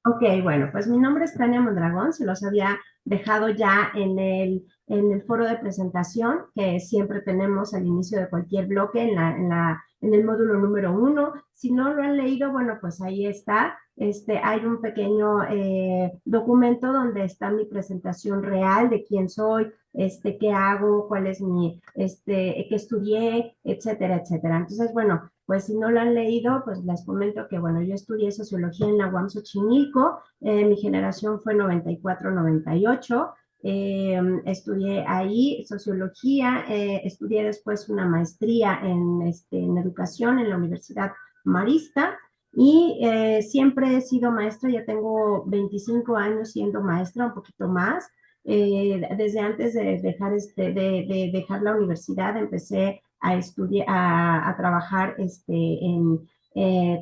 Ok, bueno, pues mi nombre es Tania Mondragón, se los había dejado ya en el foro de presentación que siempre tenemos al inicio de cualquier bloque en el módulo número 1. Si no lo han leído, bueno, pues ahí está. Hay un pequeño documento donde está mi presentación real de quién soy, qué hago, cuál es qué estudié, etcétera, etcétera. Entonces, bueno, pues si no lo han leído, pues les comento que, bueno, yo estudié sociología en la UAM Xochimilco, mi generación fue 94-98, estudié ahí sociología, estudié después una maestría en educación en la Universidad Marista y siempre he sido maestra, ya tengo 25 años siendo maestra, un poquito más. Desde antes de dejar, de dejar la universidad, empecé a estudiar, a trabajar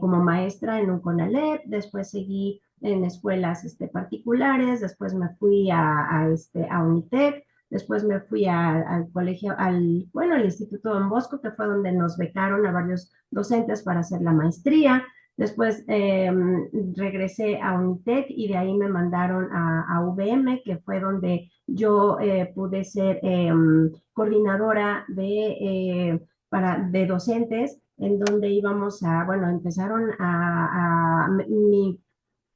como maestra en un CONALEP, después seguí en escuelas particulares, después me fui a UNITEC, después me fui al colegio, bueno, al Instituto Don Bosco, que fue donde nos becaron a varios docentes para hacer la maestría. Después regresé a UNITEC y de ahí me mandaron a VM, que fue donde yo pude ser coordinadora de docentes, en donde íbamos bueno, empezaron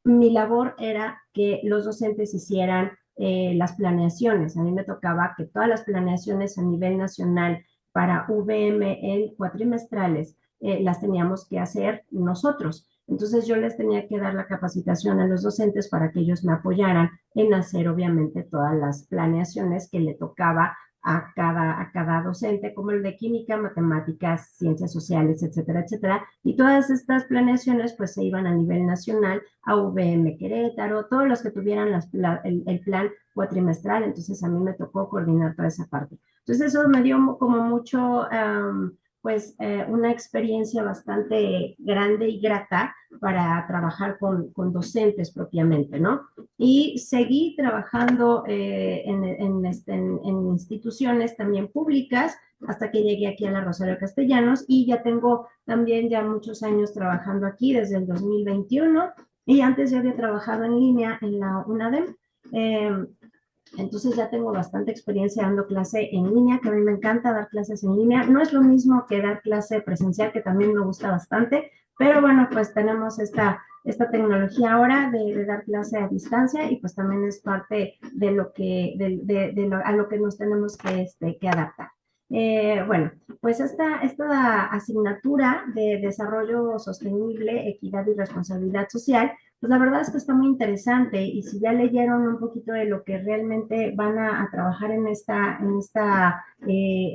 mi labor era que los docentes hicieran las planeaciones. A mí me tocaba que todas las planeaciones a nivel nacional para VM en cuatrimestrales las teníamos que hacer nosotros. Entonces yo les tenía que dar la capacitación a los docentes para que ellos me apoyaran en hacer obviamente todas las planeaciones que le tocaba a cada docente, como el de química, matemáticas, ciencias sociales, etcétera, etcétera. Y todas estas planeaciones pues se iban a nivel nacional a VM Querétaro, todos los que tuvieran el plan cuatrimestral, entonces a mí me tocó coordinar toda esa parte. Entonces eso me dio como mucho, pues una experiencia bastante grande y grata para trabajar con docentes propiamente, ¿no? Y seguí trabajando en instituciones también públicas hasta que llegué aquí a la Rosario Castellanos y ya tengo también ya muchos años trabajando aquí desde el 2021 y antes ya había trabajado en línea en la UNADEM. Eh, entonces ya tengo bastante experiencia dando clase en línea, que a mí me encanta dar clases en línea. No es lo mismo que dar clase presencial, que también me gusta bastante, pero bueno, pues tenemos esta tecnología ahora de dar clase a distancia y pues también es parte de lo que, a lo que nos tenemos que adaptar. Bueno, pues esta asignatura de desarrollo sostenible, equidad y responsabilidad social, pues la verdad es que está muy interesante y si ya leyeron un poquito de lo que realmente van a trabajar en esta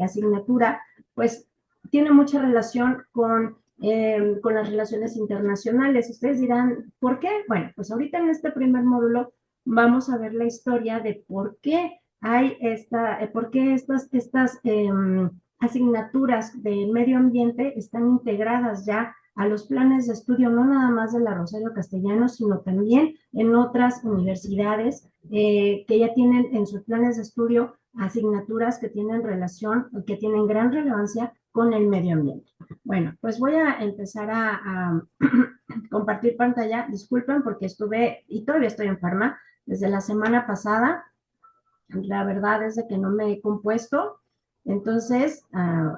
asignatura, pues tiene mucha relación con las relaciones internacionales. Ustedes dirán, ¿por qué? Bueno, pues ahorita en este primer módulo vamos a ver la historia de por qué por qué estas asignaturas de medio ambiente están integradas ya a los planes de estudio, no nada más de la Rosario Castellanos, sino también en otras universidades que ya tienen en sus planes de estudio asignaturas que tienen relación, que tienen gran relevancia con el medio ambiente. Bueno, pues voy a empezar a compartir pantalla. Disculpen porque estuve y todavía estoy enferma desde la semana pasada. La verdad es de que no me he compuesto, entonces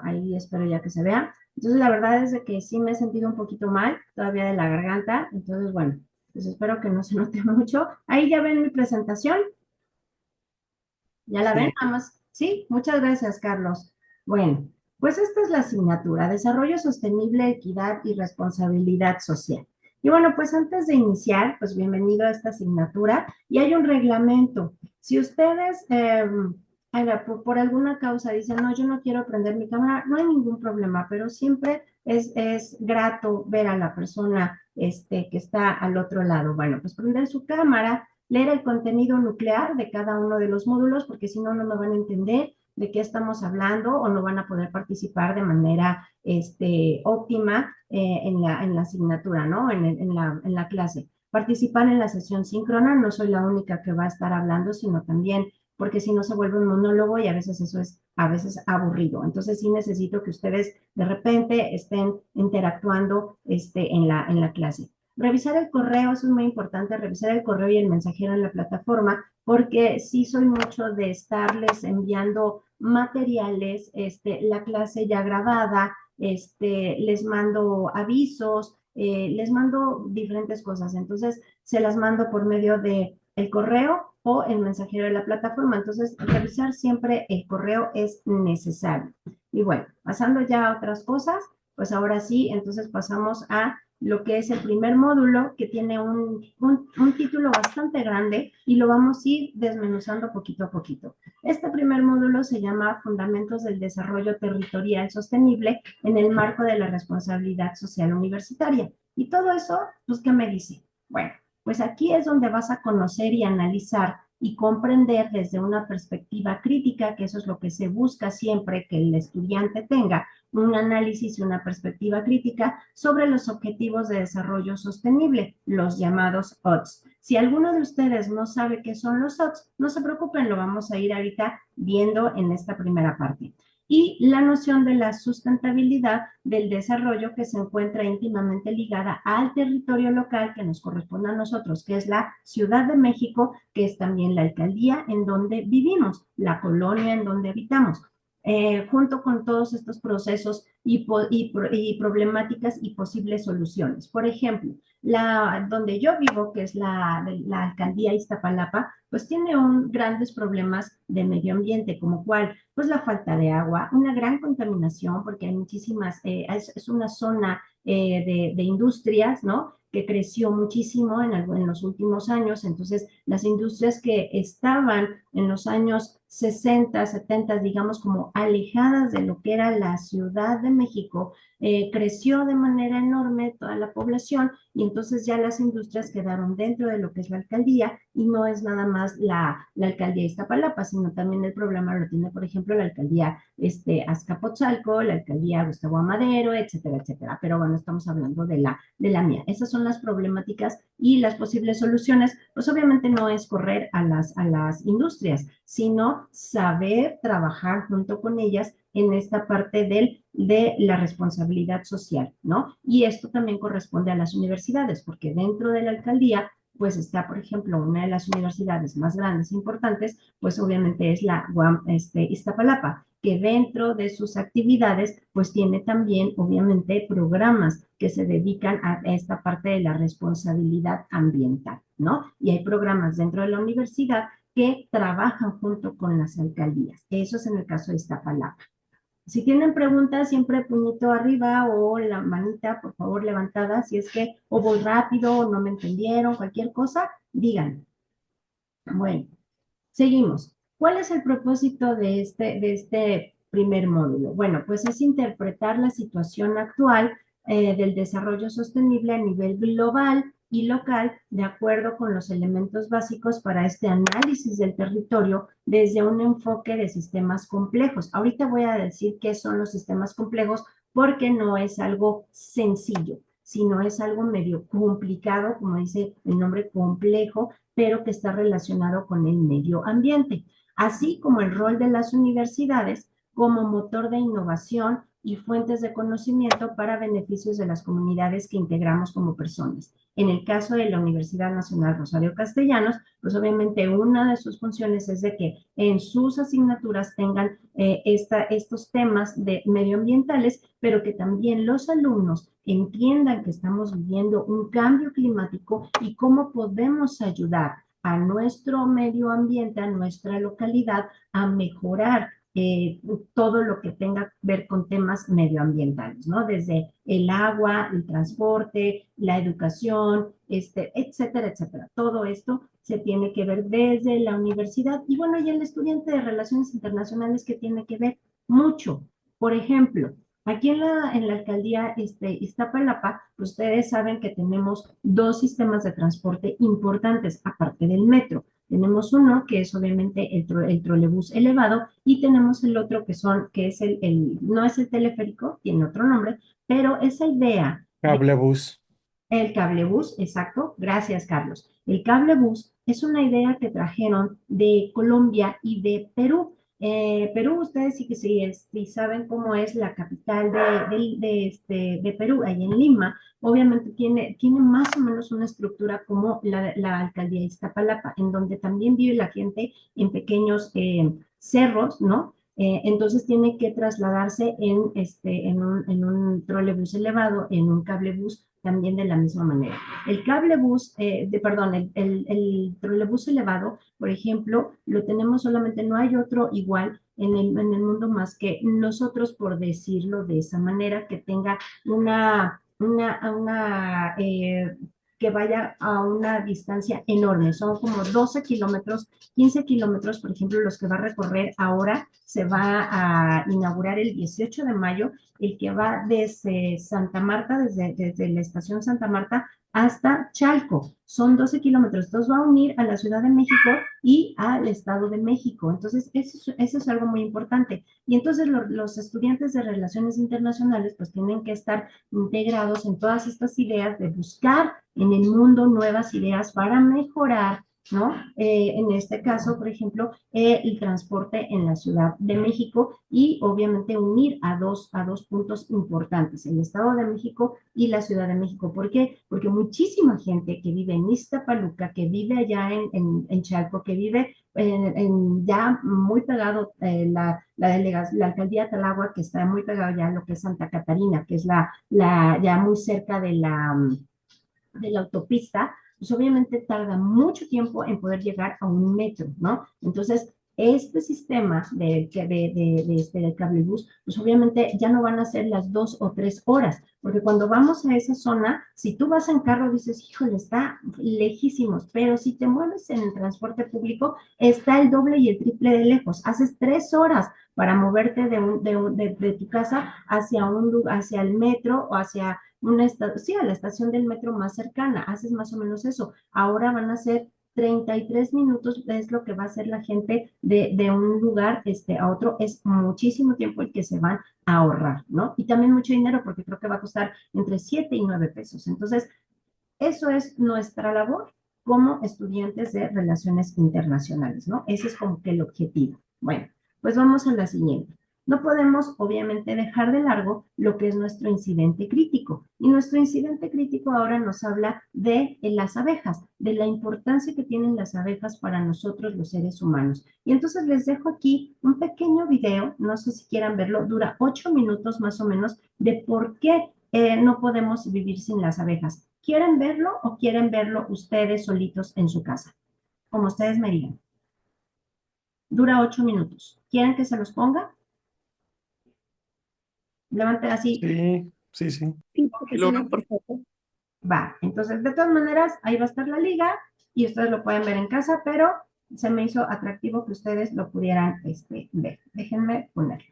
ahí espero ya que se vea. Entonces la verdad es de que sí me he sentido un poquito mal todavía de la garganta, entonces bueno, pues espero que no se note mucho. Ahí ya ven mi presentación, ¿ya la ven? Sí, Nada más. Sí, muchas gracias, Carlos. Bueno, pues esta es la asignatura, Desarrollo Sostenible, Equidad y Responsabilidad Social. Y bueno, pues antes de iniciar, pues bienvenido a esta asignatura y hay un reglamento. Si ustedes por alguna causa dicen, no, yo no quiero prender mi cámara, no hay ningún problema, pero siempre es grato ver a la persona que está al otro lado. Bueno, pues prender su cámara, leer el contenido nuclear de cada uno de los módulos, porque si no, no me van a entender de qué estamos hablando o no van a poder participar de manera óptima en la asignatura, ¿no? En la clase. Participar en la sesión síncrona, no soy la única que va a estar hablando, sino también porque si no se vuelve un monólogo y a veces eso es a veces aburrido. Entonces sí necesito que ustedes de repente estén interactuando en la clase. Revisar el correo, eso es muy importante, revisar el correo y el mensajero en la plataforma, porque sí soy mucho de estarles enviando materiales, la clase ya grabada, les mando avisos, les mando diferentes cosas. Entonces, se las mando por medio de el correo o el mensajero de la plataforma. Entonces, revisar siempre el correo es necesario. Y bueno, pasando ya a otras cosas, pues ahora sí, entonces pasamos a lo que es el primer módulo, que tiene un título bastante grande y lo vamos a ir desmenuzando poquito a poquito. Este primer módulo se llama Fundamentos del Desarrollo Territorial Sostenible en el marco de la responsabilidad social universitaria. Y todo eso, pues, ¿qué me dice? Bueno, pues aquí es donde vas a conocer y analizar y comprender desde una perspectiva crítica, que eso es lo que se busca siempre que el estudiante tenga, un análisis y una perspectiva crítica sobre los objetivos de desarrollo sostenible, los llamados ODS. Si alguno de ustedes no sabe qué son los ODS, no se preocupen, lo vamos a ir ahorita viendo en esta primera parte. Y la noción de la sustentabilidad del desarrollo, que se encuentra íntimamente ligada al territorio local que nos corresponde a nosotros, que es la Ciudad de México, que es también la alcaldía en donde vivimos, la colonia en donde habitamos. Junto con todos estos procesos y problemáticas y posibles soluciones. Por ejemplo, donde yo vivo, que es la alcaldía Iztapalapa, pues tiene grandes problemas de medio ambiente, como cual, pues la falta de agua, una gran contaminación, porque hay muchísimas, es una zona de industrias, ¿no? Que creció muchísimo en los últimos años. Entonces, las industrias que estaban en los años 60, 70, digamos, como alejadas de lo que era la Ciudad de México, creció de manera enorme toda la población y entonces ya las industrias quedaron dentro de lo que es la alcaldía y no es nada más la alcaldía Iztapalapa, sino también el problema lo tiene, por ejemplo, la alcaldía Azcapotzalco, la alcaldía Gustavo Amadero, etcétera, etcétera. Pero bueno, estamos hablando de la mía. Esas son las problemáticas y las posibles soluciones. Pues obviamente no es correr a las industrias, sino saber trabajar junto con ellas en esta parte de la responsabilidad social, ¿no? Y esto también corresponde a las universidades, porque dentro de la alcaldía pues está, por ejemplo, una de las universidades más grandes e importantes, pues obviamente es la UAM Iztapalapa, que dentro de sus actividades, pues tiene también, obviamente, programas que se dedican a esta parte de la responsabilidad ambiental, ¿no? Y hay programas dentro de la universidad que trabajan junto con las alcaldías. Eso es en el caso de Iztapalapa. Si tienen preguntas, siempre puñito arriba o la manita, por favor, levantada. Si es que o voy rápido o no me entendieron, cualquier cosa, digan. Bueno, seguimos. ¿Cuál es el propósito de este primer módulo? Bueno, pues es interpretar la situación actual del desarrollo sostenible a nivel global y local, de acuerdo con los elementos básicos para este análisis del territorio desde un enfoque de sistemas complejos. Ahorita voy a decir qué son los sistemas complejos porque no es algo sencillo, sino es algo medio complicado, como dice el nombre complejo, pero que está relacionado con el medio ambiente, así como el rol de las universidades como motor de innovación y fuentes de conocimiento para beneficios de las comunidades que integramos como personas. En el caso de la Universidad Nacional Rosario Castellanos, pues obviamente una de sus funciones es de que en sus asignaturas tengan estos temas de medioambientales, pero que también los alumnos entiendan que estamos viviendo un cambio climático y cómo podemos ayudar a nuestro medio ambiente, a nuestra localidad, a mejorar todo lo que tenga que ver con temas medioambientales, ¿no? Desde el agua, el transporte, la educación, etcétera, etcétera. Todo esto se tiene que ver desde la universidad y bueno, y el estudiante de Relaciones Internacionales que tiene que ver mucho. Por ejemplo, aquí en la alcaldía Iztapalapa, ustedes saben que tenemos dos sistemas de transporte importantes, aparte del metro. Tenemos uno que es obviamente el trolebús elevado y tenemos el otro que es no es el teleférico, tiene otro nombre, pero esa idea de Cablebús. el cablebús, exacto, gracias Carlos. El cablebús es una idea que trajeron de Colombia y de Perú. Perú, ustedes sí que sí, sí saben cómo es la capital de Perú, ahí en Lima, obviamente tiene más o menos una estructura como la alcaldía de Iztapalapa, en donde también vive la gente en pequeños cerros, ¿no? Entonces tiene que trasladarse en un trolebús elevado, en un cablebús también de la misma manera. El cablebús, perdón, el trolebús elevado, por ejemplo, lo tenemos solamente, no hay otro igual en el mundo más que nosotros, por decirlo de esa manera, que tenga que vaya a una distancia enorme. Son como 12 kilómetros, 15 kilómetros, por ejemplo, los que va a recorrer ahora. Se va a inaugurar el 18 de mayo, el que va desde Santa Marta, desde la estación Santa Marta hasta Chalco. Son 12 kilómetros. Entonces va a unir a la Ciudad de México y al Estado de México. Entonces, eso es algo muy importante. Y entonces los estudiantes de relaciones internacionales pues tienen que estar integrados en todas estas ideas de buscar en el mundo nuevas ideas para mejorar, ¿no? En este caso, por ejemplo, el transporte en la Ciudad de México y obviamente unir a dos puntos importantes, el Estado de México y la Ciudad de México. ¿Por qué? Porque muchísima gente que vive en Iztapaluca, que vive allá en Chalco, que vive ya muy pegado la alcaldía de Talagua, que está muy pegado ya a lo que es Santa Catarina, que es ya muy cerca de la autopista, pues obviamente tarda mucho tiempo en poder llegar a un metro, ¿no? Entonces, este sistema del cablebús, pues obviamente ya no van a ser las 2 o 3 horas, porque cuando vamos a esa zona, si tú vas en carro, dices, híjole, está lejísimos, pero si te mueves en el transporte público, está el doble y el triple de lejos. Haces 3 horas para moverte de tu casa hacia el metro o hacia sí, a la estación del metro más cercana, haces más o menos eso. Ahora van a ser 33 minutos, es lo que va a hacer la gente de un lugar a otro. Es muchísimo tiempo el que se van a ahorrar, ¿no? Y también mucho dinero, porque creo que va a costar entre 7 y 9 pesos. Entonces, eso es nuestra labor como estudiantes de relaciones internacionales, ¿no? Ese es como que el objetivo. Bueno, pues vamos a la siguiente. No podemos, obviamente, dejar de largo lo que es nuestro incidente crítico. Y nuestro incidente crítico ahora nos habla de las abejas, de la importancia que tienen las abejas para nosotros los seres humanos. Y entonces les dejo aquí un pequeño video, no sé si quieran verlo, dura 8 minutos más o menos, de por qué no podemos vivir sin las abejas. ¿Quieren verlo o quieren verlo ustedes solitos en su casa? Como ustedes me digan. Dura 8 minutos. ¿Quieren que se los ponga? Levanten así. Sí, sí, sí. Sí, profesora, por favor. Va. Entonces, de todas maneras, ahí va a estar la liga y ustedes lo pueden ver en casa, pero se me hizo atractivo que ustedes lo pudieran ver. Déjenme ponerlo.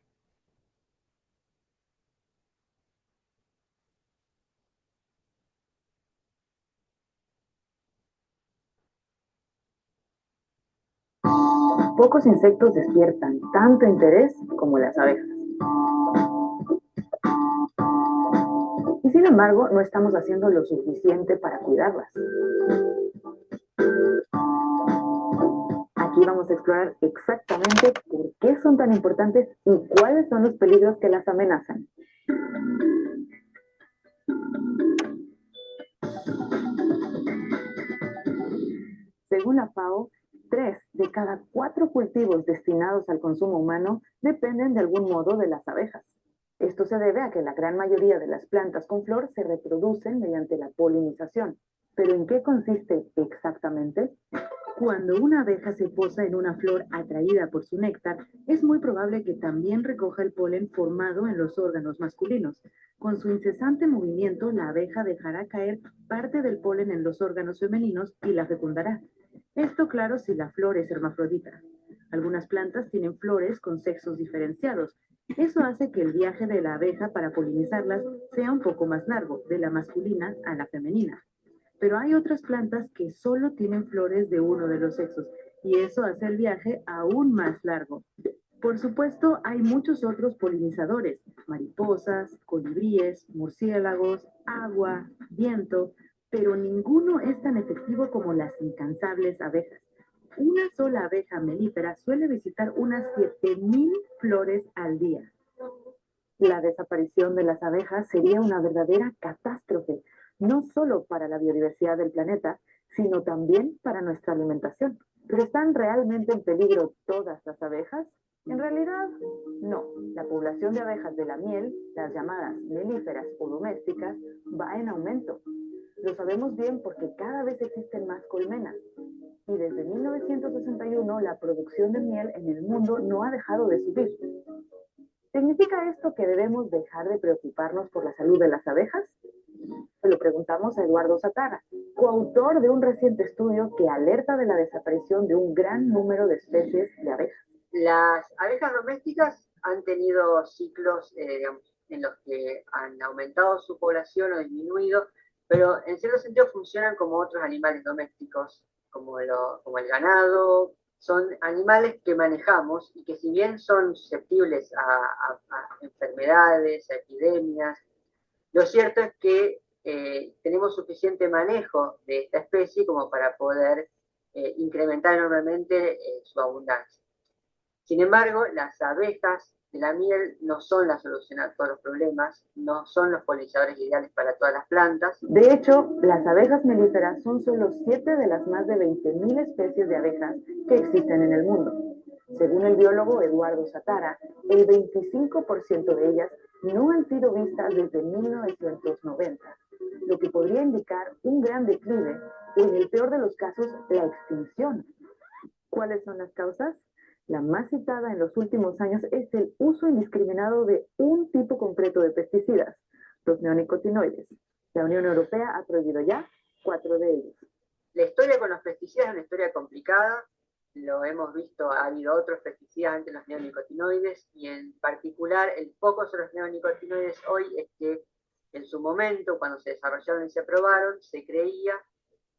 Pocos insectos despiertan tanto interés como las abejas. Y sin embargo, no estamos haciendo lo suficiente para cuidarlas. Aquí vamos a explorar exactamente por qué son tan importantes y cuáles son los peligros que las amenazan. Según la FAO, 3 de cada 4 cultivos destinados al consumo humano dependen de algún modo de las abejas. Esto se debe a que la gran mayoría de las plantas con flor se reproducen mediante la polinización. ¿Pero en qué consiste exactamente? Cuando una abeja se posa en una flor atraída por su néctar, es muy probable que también recoja el polen formado en los órganos masculinos. Con su incesante movimiento, la abeja dejará caer parte del polen en los órganos femeninos y la fecundará. Esto claro si la flor es hermafrodita. Algunas plantas tienen flores con sexos diferenciados. Eso hace que el viaje de la abeja para polinizarlas sea un poco más largo, de la masculina a la femenina. Pero hay otras plantas que solo tienen flores de uno de los sexos y eso hace el viaje aún más largo. Por supuesto, hay muchos otros polinizadores, mariposas, colibríes, murciélagos, agua, viento, pero ninguno es tan efectivo como las incansables abejas. una sola abeja melífera suele visitar unas 7.000 flores al día. La desaparición de las abejas sería una verdadera catástrofe, no solo para la biodiversidad del planeta, sino también para nuestra alimentación. ¿Pero están realmente en peligro todas las abejas? En realidad, no. La población de abejas de la miel, las llamadas melíferas o domésticas, va en aumento. Lo sabemos bien porque cada vez existen más colmenas. Y desde 1961 la producción de miel en el mundo no ha dejado de subir. ¿Significa esto que debemos dejar de preocuparnos por la salud de las abejas? Se lo preguntamos a Eduardo Zatara, coautor de un reciente estudio que alerta de la desaparición de un gran número de especies de abejas. Las abejas domésticas han tenido ciclos digamos, en los que han aumentado su población o disminuido, pero en cierto sentido funcionan como otros animales domésticos, como el ganado. Son animales que manejamos y que si bien son susceptibles a enfermedades, a epidemias, lo cierto es que tenemos suficiente manejo de esta especie como para poder incrementar enormemente su abundancia. Sin embargo, las abejas de la miel no son la solución a todos los problemas, no son los polinizadores ideales para todas las plantas. De hecho, las abejas melíferas son solo 7 de las más de 20.000 especies de abejas que existen en el mundo. Según el biólogo Eduardo Zatara, el 25% de ellas no han sido vistas desde 1990, lo que podría indicar un gran declive o, en el peor de los casos, la extinción. ¿Cuáles son las causas? La más citada en los últimos años es el uso indiscriminado de un tipo concreto de pesticidas, los neonicotinoides. La Unión Europea ha prohibido ya 4 de ellos. La historia con los pesticidas es una historia complicada. Lo hemos visto, ha habido otros pesticidas antes de los neonicotinoides, y en particular el foco sobre los neonicotinoides hoy es que en su momento, cuando se desarrollaron y se aprobaron, se creía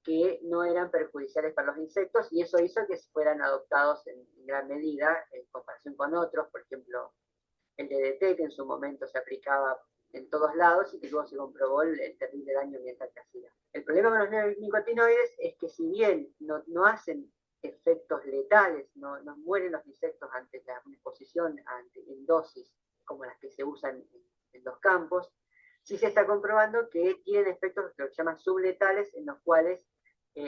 que no eran perjudiciales para los insectos, y eso hizo que fueran adoptados en gran medida en comparación con otros, por ejemplo, el DDT, que en su momento se aplicaba en todos lados y que luego se comprobó el terrible daño ambiental que hacía. El problema con los neonicotinoides es que si bien no hacen efectos letales, no mueren los insectos ante la exposición en dosis como las que se usan en los campos, sí se está comprobando que tienen efectos que se llaman subletales, en los cuales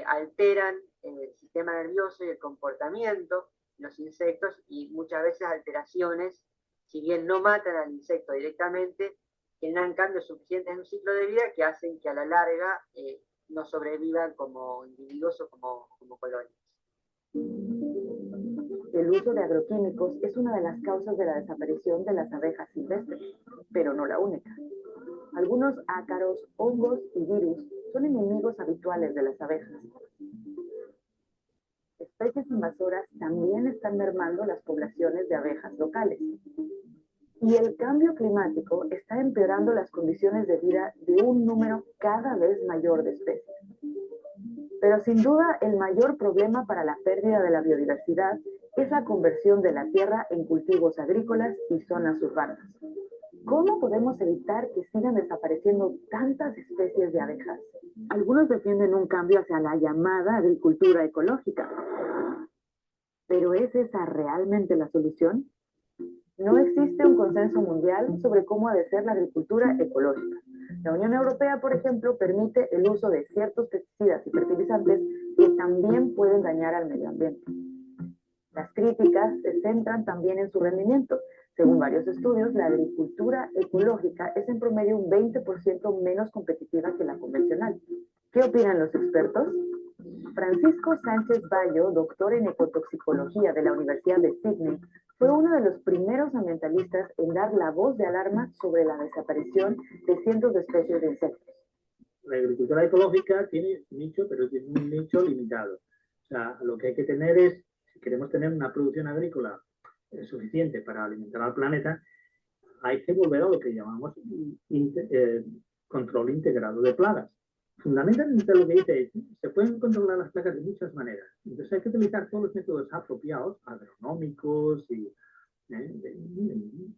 alteran el sistema nervioso y el comportamiento de los insectos, y muchas veces alteraciones, si bien no matan al insecto directamente, generan cambios suficientes en un ciclo de vida que hacen que a la larga no sobrevivan como individuos o como colonias. El uso de agroquímicos es una de las causas de la desaparición de las abejas silvestres, pero no la única. Algunos ácaros, hongos y virus son enemigos habituales de las abejas. Especies invasoras también están mermando las poblaciones de abejas locales. Y el cambio climático está empeorando las condiciones de vida de un número cada vez mayor de especies. Pero sin duda el mayor problema para la pérdida de la biodiversidad es la conversión de la tierra en cultivos agrícolas y zonas urbanas. ¿Cómo podemos evitar que sigan desapareciendo tantas especies de abejas? Algunos defienden un cambio hacia la llamada agricultura ecológica. ¿Pero es esa realmente la solución? No existe un consenso mundial sobre cómo ha de ser la agricultura ecológica. La Unión Europea, por ejemplo, permite el uso de ciertos pesticidas y fertilizantes que también pueden dañar al medio ambiente. Las críticas se centran también en su rendimiento. Según varios estudios, la agricultura ecológica es en promedio un 20% menos competitiva que la convencional. ¿Qué opinan los expertos? Francisco Sánchez Bayo, doctor en ecotoxicología de la Universidad de Sydney, fue uno de los primeros ambientalistas en dar la voz de alarma sobre la desaparición de cientos de especies de insectos. La agricultura ecológica tiene nicho, pero tiene un nicho limitado. O sea, lo que hay que tener es, si queremos tener una producción agrícola suficiente para alimentar al planeta, hay que volver a lo que llamamos control integrado de plagas. Fundamentalmente lo que dice es, se pueden controlar las plagas de muchas maneras. Entonces hay que utilizar todos los métodos apropiados, agronómicos, y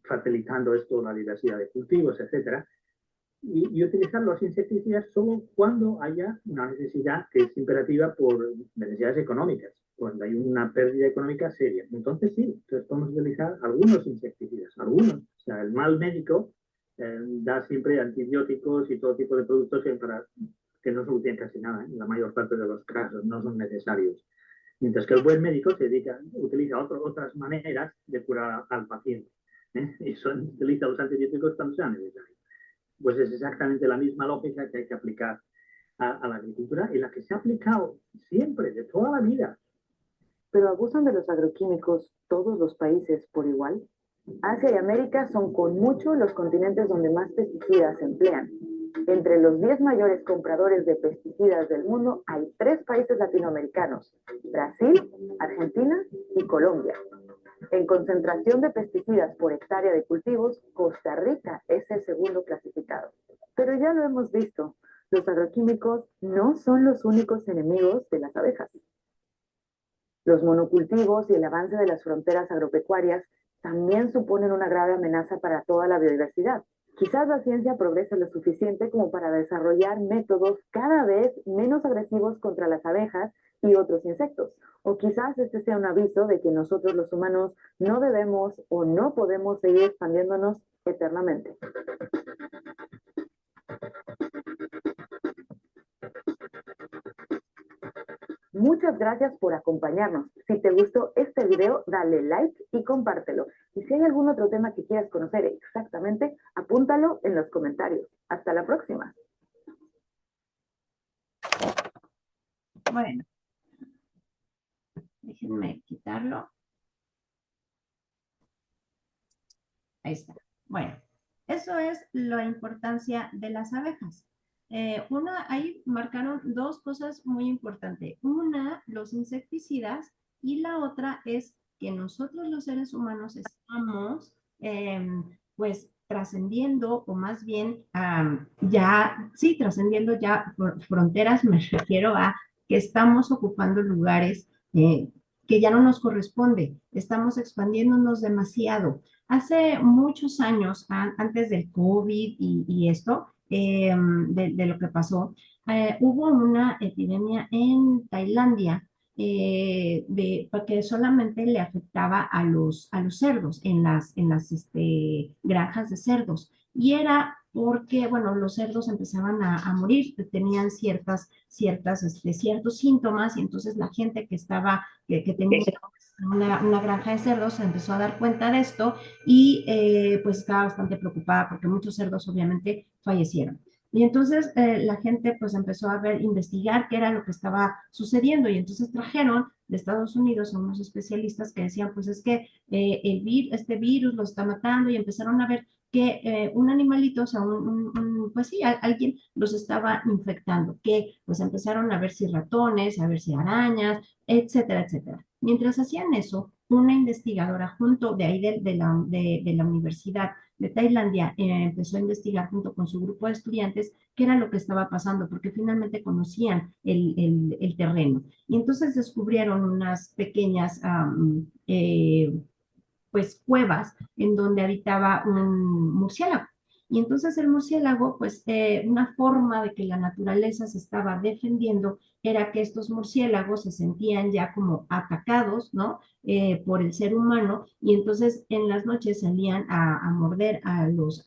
facilitando esto, la diversidad de cultivos, etcétera, y utilizar los insecticidas solo cuando haya una necesidad que es imperativa por necesidades económicas. cuando hay una pérdida económica seria. Entonces sí, entonces podemos utilizar algunos insecticidas, algunos. O sea, el mal médico da siempre antibióticos y todo tipo de productos para que no solucionen casi nada. En la mayor parte de los casos no son necesarios. Mientras que el buen médico utiliza otras maneras de curar al paciente. Y utiliza los antibióticos cuando sea necesario. Pues es exactamente la misma lógica que hay que aplicar a la agricultura y la que se ha aplicado siempre, de toda la vida. ¿Pero abusan de los agroquímicos todos los países por igual? Asia y América son con mucho los continentes donde más pesticidas se emplean. Entre los 10 mayores compradores de pesticidas del mundo hay 3 países latinoamericanos: Brasil, Argentina y Colombia. En concentración de pesticidas por hectárea de cultivos, Costa Rica es el segundo clasificado. Pero ya lo hemos visto, los agroquímicos no son los únicos enemigos de las abejas. Los monocultivos y el avance de las fronteras agropecuarias también suponen una grave amenaza para toda la biodiversidad. Quizás la ciencia progrese lo suficiente como para desarrollar métodos cada vez menos agresivos contra las abejas y otros insectos. O quizás este sea un aviso de que nosotros los humanos no debemos o no podemos seguir expandiéndonos eternamente. Muchas gracias por acompañarnos. Si te gustó este video, dale like y compártelo. Y si hay algún otro tema que quieras conocer exactamente, apúntalo en los comentarios. Hasta la próxima. Bueno, déjenme quitarlo. Ahí está. Bueno, eso es la importancia de las abejas. Ahí marcaron 2 cosas muy importantes. Una, los insecticidas, y la otra es que nosotros los seres humanos estamos, pues, trascendiendo, o más bien, trascendiendo ya fronteras. Me refiero a que estamos ocupando lugares que ya no nos corresponde. Estamos expandiéndonos demasiado. Hace muchos años, antes del COVID y esto, de lo que pasó, hubo una epidemia en Tailandia porque solamente le afectaba a los cerdos en las granjas de cerdos. Y era porque, bueno, los cerdos empezaban a morir, tenían ciertos síntomas, y entonces la gente que tenía una granja de cerdos se empezó a dar cuenta de esto y pues estaba bastante preocupada porque muchos cerdos obviamente fallecieron. Y entonces la gente pues empezó a investigar qué era lo que estaba sucediendo, y entonces trajeron de Estados Unidos a unos especialistas que decían, pues es que este virus lo está matando, y empezaron a ver que un animalito, o sea, pues sí, alguien los estaba infectando, que pues empezaron a ver si ratones, a ver si arañas, etcétera, etcétera. Mientras hacían eso, una investigadora junto de ahí de la Universidad de Tailandia empezó a investigar junto con su grupo de estudiantes qué era lo que estaba pasando, porque finalmente conocían el terreno. Y entonces descubrieron unas pequeñas pues cuevas en donde habitaba un murciélago. Y entonces el murciélago, pues una forma de que la naturaleza se estaba defendiendo era que estos murciélagos se sentían ya como atacados, ¿no? Por el ser humano, y entonces en las noches salían a morder a los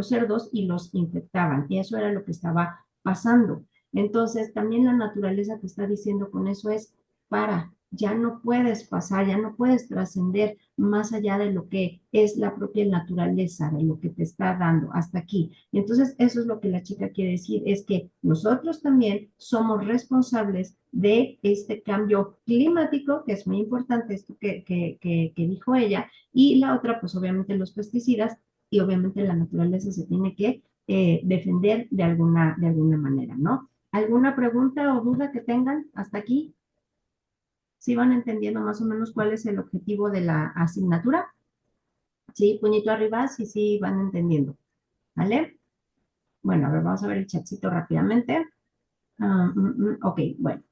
cerdos y los infectaban. Y eso era lo que estaba pasando. Entonces también la naturaleza te está diciendo con eso ya no puedes pasar, ya no puedes trascender más allá de lo que es la propia naturaleza, de lo que te está dando hasta aquí. Y entonces eso es lo que la chica quiere decir, es que nosotros también somos responsables de este cambio climático, que es muy importante esto que dijo ella, y la otra, pues obviamente los pesticidas, y obviamente la naturaleza se tiene que defender de alguna manera, ¿no? ¿Alguna pregunta o duda que tengan hasta aquí? ¿Sí van entendiendo más o menos cuál es el objetivo de la asignatura? Sí, puñito arriba, sí van entendiendo. ¿Vale? Bueno, a ver, vamos a ver el chatcito rápidamente. Ok, bueno.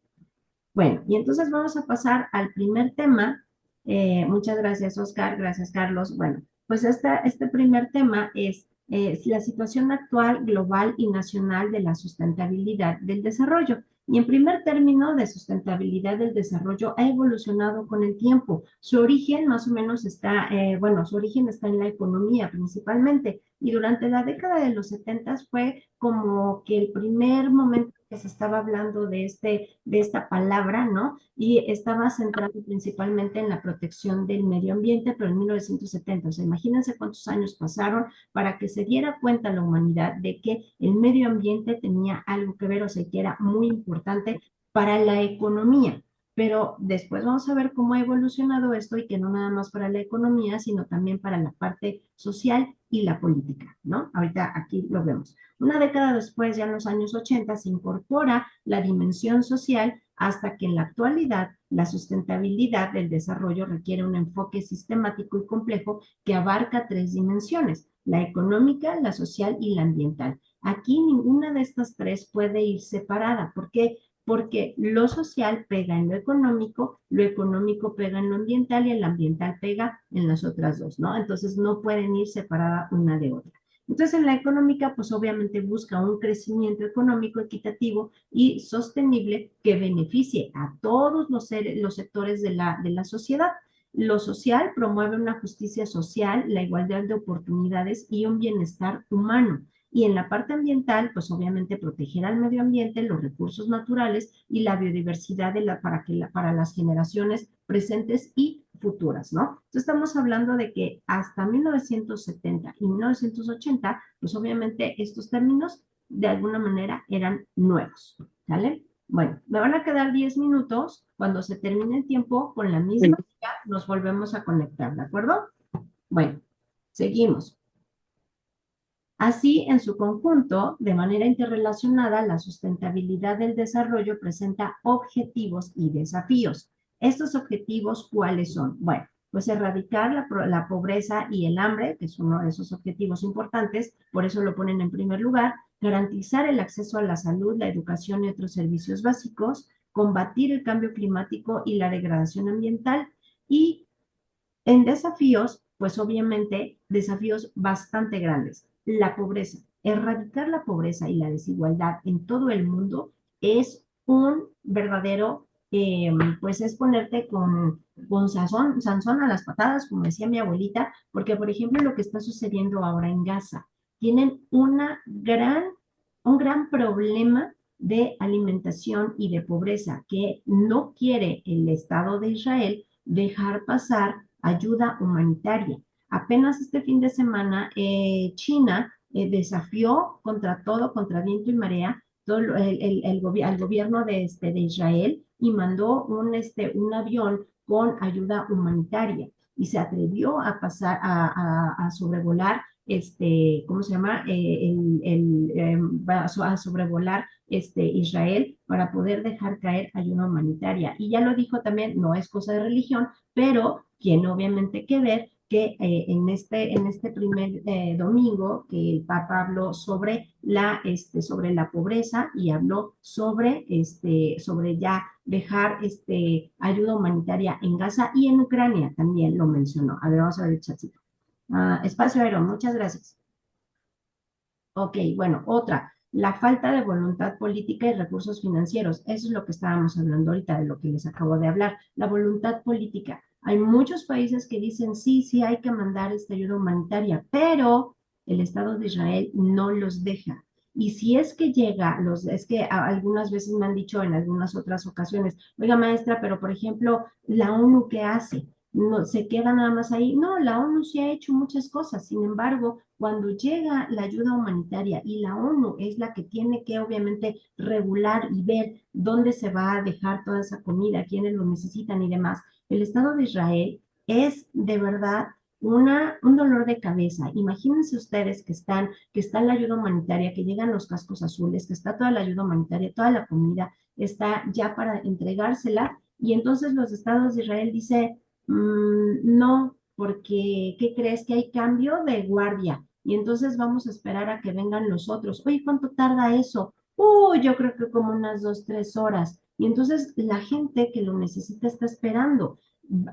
Bueno, y entonces vamos a pasar al primer tema. Muchas gracias, Oscar. Gracias, Carlos. Bueno, pues este primer tema es la situación actual, global y nacional de la sustentabilidad del desarrollo. Y en primer término, de sustentabilidad del desarrollo ha evolucionado con el tiempo. Su origen más o menos está, bueno, su origen está en la economía principalmente. Y durante la década de los 70 fue como que el primer momento que se estaba hablando de esta palabra, ¿no? Y estaba centrado principalmente en la protección del medio ambiente, pero en 1970. O sea, imagínense cuántos años pasaron para que se diera cuenta la humanidad de que el medio ambiente tenía algo que ver, o sea, que era muy importante para la economía. Pero después vamos a ver cómo ha evolucionado esto y que no nada más para la economía, sino también para la parte social y la política, ¿no? Ahorita aquí lo vemos. Una década después, ya en los años 80, se incorpora la dimensión social hasta que en la actualidad la sustentabilidad del desarrollo requiere un enfoque sistemático y complejo que abarca tres dimensiones: la económica, la social y la ambiental. Aquí ninguna de estas tres puede ir separada. ¿Por qué? Porque lo social pega en lo económico pega en lo ambiental y el ambiental pega en las otras dos, ¿no? Entonces no pueden ir separadas una de otra. Entonces, en la económica, pues obviamente busca un crecimiento económico equitativo y sostenible que beneficie a todos los sectores de la sociedad. Lo social promueve una justicia social, la igualdad de oportunidades y un bienestar humano. Y en la parte ambiental, pues obviamente proteger al medio ambiente, los recursos naturales y la biodiversidad para las generaciones presentes y futuras, ¿no? Entonces estamos hablando de que hasta 1970 y 1980, pues obviamente estos términos de alguna manera eran nuevos, ¿vale? Bueno, me van a quedar 10 minutos. Cuando se termine el tiempo, con la misma nos volvemos a conectar, ¿de acuerdo? Bueno, seguimos. Así, en su conjunto, de manera interrelacionada, la sustentabilidad del desarrollo presenta objetivos y desafíos. ¿Estos objetivos cuáles son? Bueno, pues erradicar la pobreza y el hambre, que es uno de esos objetivos importantes, por eso lo ponen en primer lugar, garantizar el acceso a la salud, la educación y otros servicios básicos, combatir el cambio climático y la degradación ambiental, y en desafíos, pues obviamente desafíos bastante grandes. La pobreza. Erradicar la pobreza y la desigualdad en todo el mundo es un verdadero, pues es ponerte con Sansón a las patadas, como decía mi abuelita, porque por ejemplo lo que está sucediendo ahora en Gaza, tienen un gran problema de alimentación y de pobreza que no quiere el Estado de Israel dejar pasar ayuda humanitaria. Apenas este fin de semana, China desafió contra todo, contra viento y marea, al gobierno de Israel y mandó un avión con ayuda humanitaria y se atrevió a pasar, a sobrevolar, ¿cómo se llama? A sobrevolar Israel para poder dejar caer ayuda humanitaria. Y ya lo dijo también, no es cosa de religión, pero tiene obviamente que ver que en este primer domingo que el Papa habló sobre la pobreza y habló sobre ya dejar ayuda humanitaria en Gaza y en Ucrania también lo mencionó. A ver, vamos a ver el chatito. Espacio Aero, muchas gracias. Ok, bueno, otra, la falta de voluntad política y recursos financieros. Eso es lo que estábamos hablando ahorita, de lo que les acabo de hablar. La voluntad política. Hay muchos países que dicen, sí, sí, hay que mandar esta ayuda humanitaria, pero el Estado de Israel no los deja. Y si es que llega, es que algunas veces me han dicho en algunas otras ocasiones, oiga maestra, pero por ejemplo, la ONU, ¿qué hace? No, se queda nada más ahí. No, la ONU sí ha hecho muchas cosas. Sin embargo, cuando llega la ayuda humanitaria y la ONU es la que tiene que obviamente regular y ver dónde se va a dejar toda esa comida, quiénes lo necesitan y demás, el Estado de Israel es de verdad un dolor de cabeza. Imagínense ustedes que está la ayuda humanitaria, que llegan los cascos azules, que está toda la ayuda humanitaria, toda la comida, está ya para entregársela, y entonces los estados de Israel dicen, no, porque ¿qué crees? Que hay cambio de guardia y entonces vamos a esperar a que vengan los otros. Oye, ¿cuánto tarda eso? Yo creo que como unas 2, 3 horas. Y entonces la gente que lo necesita está esperando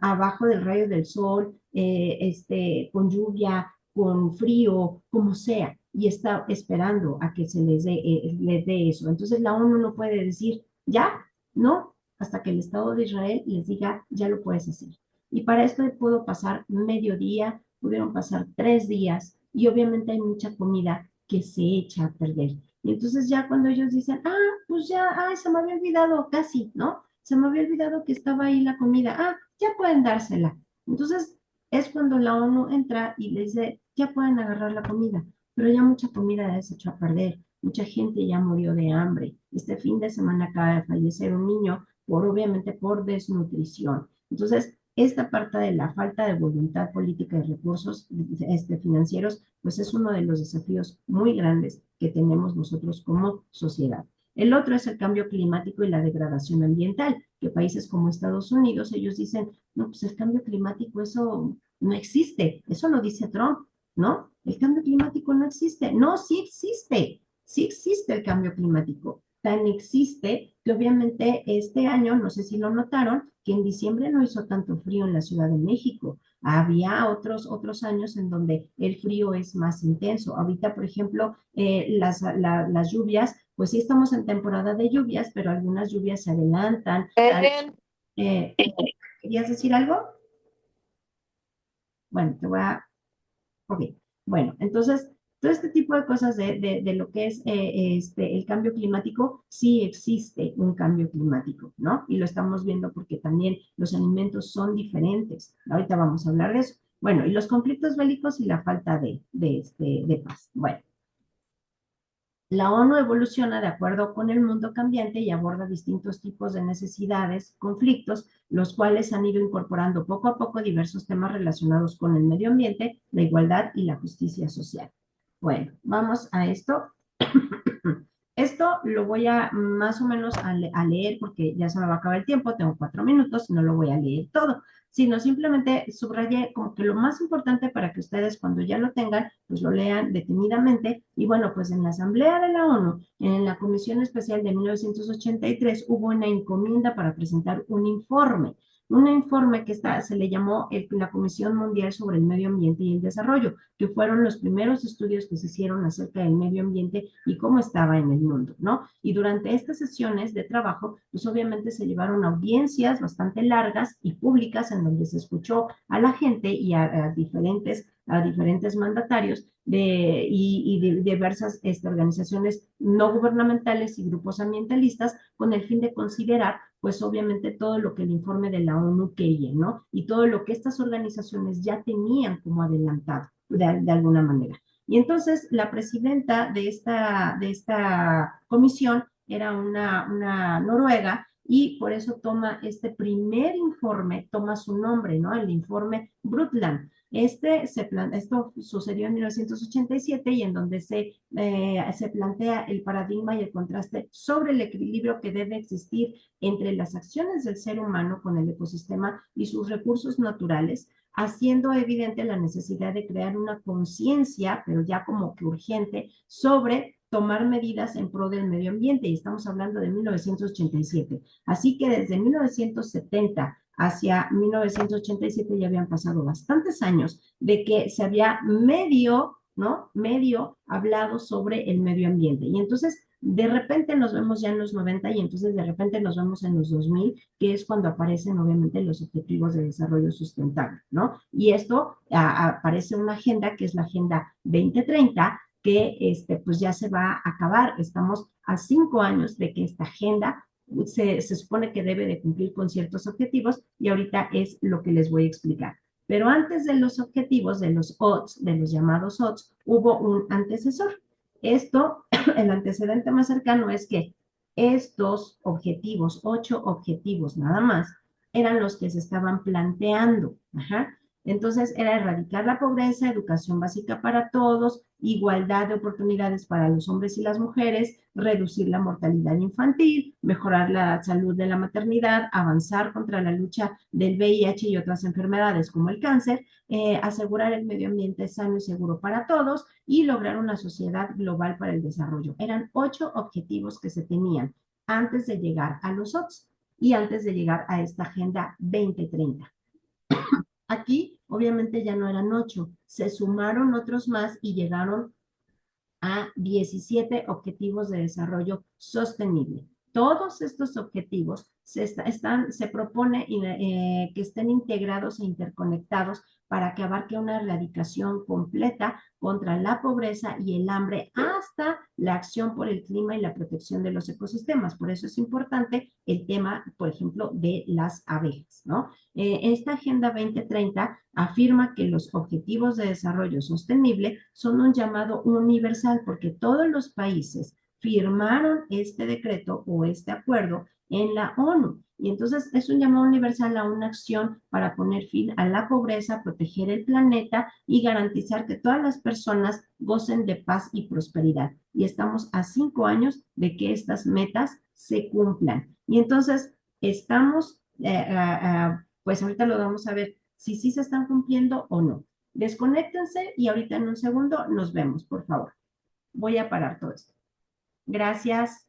abajo del rayo del sol, con lluvia, con frío, como sea, y está esperando a que se les dé eso. Entonces la ONU no puede decir, ya, no, hasta que el Estado de Israel les diga, ya lo puedes hacer. Y para esto pudo pasar medio día, pudieron pasar 3 días, y obviamente hay mucha comida que se echa a perder. Y entonces ya cuando ellos dicen, pues ya, se me había olvidado casi, ¿no? Se me había olvidado que estaba ahí la comida, ya pueden dársela. Entonces es cuando la ONU entra y les dice, ya pueden agarrar la comida, pero ya mucha comida se echó a perder, mucha gente ya murió de hambre. Este fin de semana acaba de fallecer un niño, obviamente por desnutrición. Entonces, esta parte de la falta de voluntad política y recursos financieros, pues es uno de los desafíos muy grandes que tenemos nosotros como sociedad. El otro es el cambio climático y la degradación ambiental, que países como Estados Unidos, ellos dicen, no, pues el cambio climático, eso no existe, eso lo dice Trump, ¿no? El cambio climático no existe. No, sí existe el cambio climático. Tan existe que obviamente este año, no sé si lo notaron, que en diciembre no hizo tanto frío en la Ciudad de México. Había otros años en donde el frío es más intenso. Ahorita, por ejemplo, las lluvias, pues sí estamos en temporada de lluvias, pero algunas lluvias se adelantan. Eh, ¿Querías decir algo? Bueno, ok, bueno, entonces, todo este tipo de cosas de lo que es el cambio climático, sí existe un cambio climático, ¿no? Y lo estamos viendo porque también los alimentos son diferentes. Ahorita vamos a hablar de eso. Bueno, y los conflictos bélicos y la falta de paz. Bueno, la ONU evoluciona de acuerdo con el mundo cambiante y aborda distintos tipos de necesidades, conflictos, los cuales han ido incorporando poco a poco diversos temas relacionados con el medio ambiente, la igualdad y la justicia social. Bueno, vamos a esto. Esto lo voy a más o menos a leer porque ya se me va a acabar el tiempo, tengo 4 minutos, no lo voy a leer todo, sino simplemente subrayé como que lo más importante para que ustedes cuando ya lo tengan, pues lo lean detenidamente. Y bueno, pues en la Asamblea de la ONU, en la Comisión Especial de 1983, hubo una encomienda para presentar un informe que se le llamó la Comisión Mundial sobre el Medio Ambiente y el Desarrollo, que fueron los primeros estudios que se hicieron acerca del medio ambiente y cómo estaba en el mundo, ¿no? Y durante estas sesiones de trabajo, pues obviamente se llevaron audiencias bastante largas y públicas en donde se escuchó a la gente y a diferentes mandatarios y de diversas organizaciones no gubernamentales y grupos ambientalistas con el fin de considerar, pues obviamente todo lo que el informe de la ONU quería, ¿no? Y todo lo que estas organizaciones ya tenían como adelantado de alguna manera. Y entonces la presidenta de esta comisión era una noruega y por eso toma este primer informe, toma su nombre, ¿no? El informe Brundtland. Esto sucedió en 1987 y en donde se plantea el paradigma y el contraste sobre el equilibrio que debe existir entre las acciones del ser humano con el ecosistema y sus recursos naturales, haciendo evidente la necesidad de crear una conciencia, pero ya como que urgente, sobre tomar medidas en pro del medio ambiente. Y estamos hablando de 1987. Así que desde 1970 hacia 1987 ya habían pasado bastantes años de que se había medio hablado sobre el medio ambiente. Y entonces, de repente nos vemos ya en los 90 y entonces de repente nos vemos en los 2000, que es cuando aparecen obviamente los objetivos de desarrollo sustentable, ¿no? Y esto aparece una agenda que es la Agenda 2030, que pues ya se va a acabar. Estamos a 5 años de que esta agenda se supone que debe de cumplir con ciertos objetivos y ahorita es lo que les voy a explicar. Pero antes de los objetivos, de los ODS, de los llamados ODS, hubo un antecesor. Esto, el antecedente más cercano es que estos objetivos, 8 objetivos nada más, eran los que se estaban planteando. Ajá. Entonces era erradicar la pobreza, educación básica para todos, igualdad de oportunidades para los hombres y las mujeres, reducir la mortalidad infantil, mejorar la salud de la maternidad, avanzar contra la lucha del VIH y otras enfermedades como el cáncer, asegurar el medio ambiente sano y seguro para todos y lograr una sociedad global para el desarrollo. Eran 8 objetivos que se tenían antes de llegar a los ODS y antes de llegar a esta Agenda 2030. Aquí, obviamente, ya no eran 8, se sumaron otros más y llegaron a 17 objetivos de desarrollo sostenible. Todos estos objetivos se propone que estén integrados e interconectados para que abarque una erradicación completa contra la pobreza y el hambre hasta la acción por el clima y la protección de los ecosistemas. Por eso es importante el tema, por ejemplo, de las abejas, ¿no? Esta Agenda 2030 afirma que los objetivos de desarrollo sostenible son un llamado universal porque todos los países firmaron este decreto o este acuerdo en la ONU. Y entonces es un llamado universal a una acción para poner fin a la pobreza, proteger el planeta y garantizar que todas las personas gocen de paz y prosperidad. Y estamos a 5 años de que estas metas se cumplan. Y entonces estamos, pues ahorita lo vamos a ver si sí se están cumpliendo o no. Desconéctense y ahorita en un segundo nos vemos, por favor. Voy a parar todo esto. Gracias.